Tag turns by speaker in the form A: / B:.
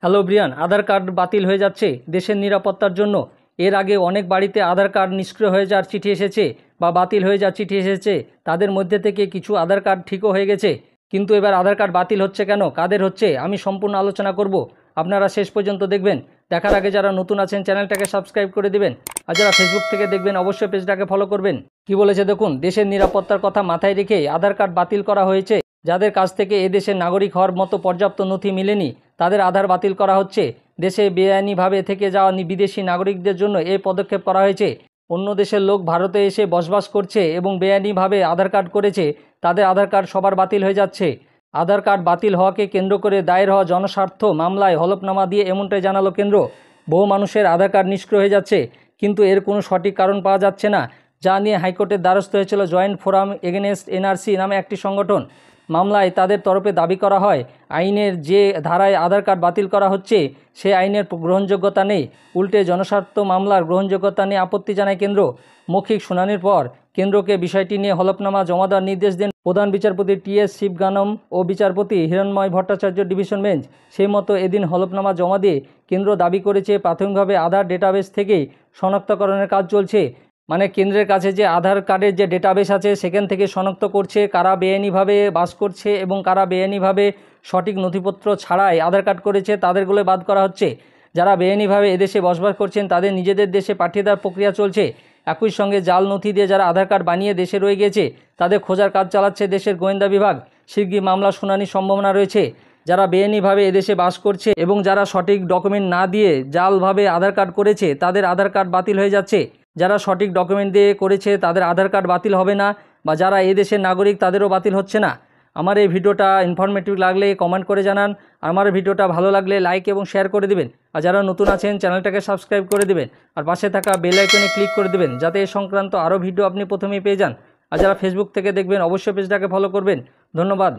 A: Hello Brian, আধার card বাতিল হয়ে যাচ্ছে দেশের নিরাপত্তার জন্য। এর আগে অনেক বাড়িতে আধার কার্ড নিষ্ক্রিয় হয়ে যাওয়ার চিঠি এসেছে বা বাতিল হয়ে যাওয়ার চিঠি এসেছে। তাদের মধ্যে থেকে কিছু আধার কার্ড ঠিকও হয়ে গেছে, কিন্তু এবার আধার কার্ড বাতিল হচ্ছে কেন, কাদের হচ্ছে, আমি সম্পূর্ণ আলোচনা করব। আপনারা শেষ পর্যন্ত দেখবেন। দেখার আগে যারা নতুন আছেন চ্যানেলটাকে সাবস্ক্রাইব করে দিবেন, আর যারা ফেসবুক থেকে দেখবেন অবশ্যই পেজটাকে ফলো করবেন। কি বলেছে দেখুন, দেশের নিরাপত্তার কথা মাথায় রেখে আধার কার্ড বাতিল করা হয়েছে। যাদের কাছ থেকে এদেশের নাগরিক হওয়ার মতো পর্যাপ্ত নথি মেলেনি তাদের আধার বাতিল করা হচ্ছে। দেশে বেআইনিভাবে থেকে যাওয়া বিদেশি নাগরিকদের জন্য এই পদক্ষেপ করা হয়েছে। অন্য দেশের লোক ভারতে এসে বসবাস করছে এবং বেআইনিভাবে আধার কার্ড করেছে, তাদের আধার কার্ড সবার বাতিল হয়ে যাচ্ছে। আধার কার্ড বাতিল হওয়াকে কেন্দ্র করে দায়ের হওয়া জনস্বার্থ মামলায় হলফনামা দিয়ে এমনটাই জানালো কেন্দ্র। বহু মানুষের আধার কার্ড নিষ্ক্রিয় হয়ে যাচ্ছে, কিন্তু এর কোনো সঠিক কারণ পাওয়া যাচ্ছে না, যা নিয়ে হাইকোর্টের দ্বারস্থ হয়েছিল জয়েন্ট ফোরাম এগেনস্ট এনআরসি নামে একটি সংগঠন। মামলায় তাদের তরফে দাবি করা হয়, আইনের যে ধারায় আধার কার্ড বাতিল করা হচ্ছে সে আইনের গ্রহণযোগ্যতা নেই। উল্টে জনস্বার্থ মামলার গ্রহণযোগ্যতা নিয়ে আপত্তি জানায় কেন্দ্র। মৌখিক শুনানির পর কেন্দ্রকে বিষয়টি নিয়ে হলফনামা জমা দেওয়ার নির্দেশ দেন প্রধান বিচারপতি টি.এস. শিবগানম ও বিচারপতি হিরণময় ভট্টাচার্য ডিভিশন বেঞ্চ। সেই মতো এদিন হলফনামা জমা দিয়ে কেন্দ্র দাবি করেছে, প্রাথমিকভাবে আধার ডেটাবেস থেকেই শনাক্তকরণের কাজ চলছে। মানে কেন্দ্রের কাছে যে আধার কার্ডের যে ডেটাবেস আছে সেখান থেকে শনাক্ত করছে কারা বেআইনিভাবে বাস করছে এবং কারা বেআইনিভাবে সঠিক নথিপত্র ছাড়াই আধার কার্ড করেছে, তাদেরগুলো বাদ করা হচ্ছে। যারা বেআইনিভাবে এদেশে বসবাস করছেন তাদের নিজেদের দেশে পাঠিয়ে দেওয়ার প্রক্রিয়া চলছে। একই সঙ্গে জাল নথি দিয়ে যারা আধার কার্ড বানিয়ে দেশে রয়ে গেছে তাদের খোঁজার কাজ চালাচ্ছে দেশের গোয়েন্দা বিভাগ। শিগগির মামলা শুনানির সম্ভাবনা রয়েছে। যারা বেআইনিভাবে এদেশে বাস করছে এবং যারা সঠিক ডকুমেন্ট না দিয়ে জালভাবে আধার কার্ড করেছে তাদের আধার কার্ড বাতিল হয়ে যাচ্ছে। যারা সঠিক ডকুমেন্ট দিয়ে করেছে তাদের আধার কার্ড বাতিল হবে না, বা যারা এই দেশের নাগরিক তাদেরও বাতিল হচ্ছে না। আমার এই ভিডিওটা ইনফরমেটিভ লাগলে কমেন্ট করে জানান। আমার ভিডিওটা ভালো লাগলে লাইক এবং শেয়ার করে দিবেন, আর যারা নতুন আছেন চ্যানেলটাকে সাবস্ক্রাইব করে দিবেন, আর পাশে থাকা বেল আইকনে ক্লিক করে দিবেন যাতে এ সংক্রান্ত আরও ভিডিও আপনি প্রথমেই পেয়ে যান। আর যারা ফেসবুক থেকে দেখবেন অবশ্যই পেজটাকে ফলো করবেন। ধন্যবাদ।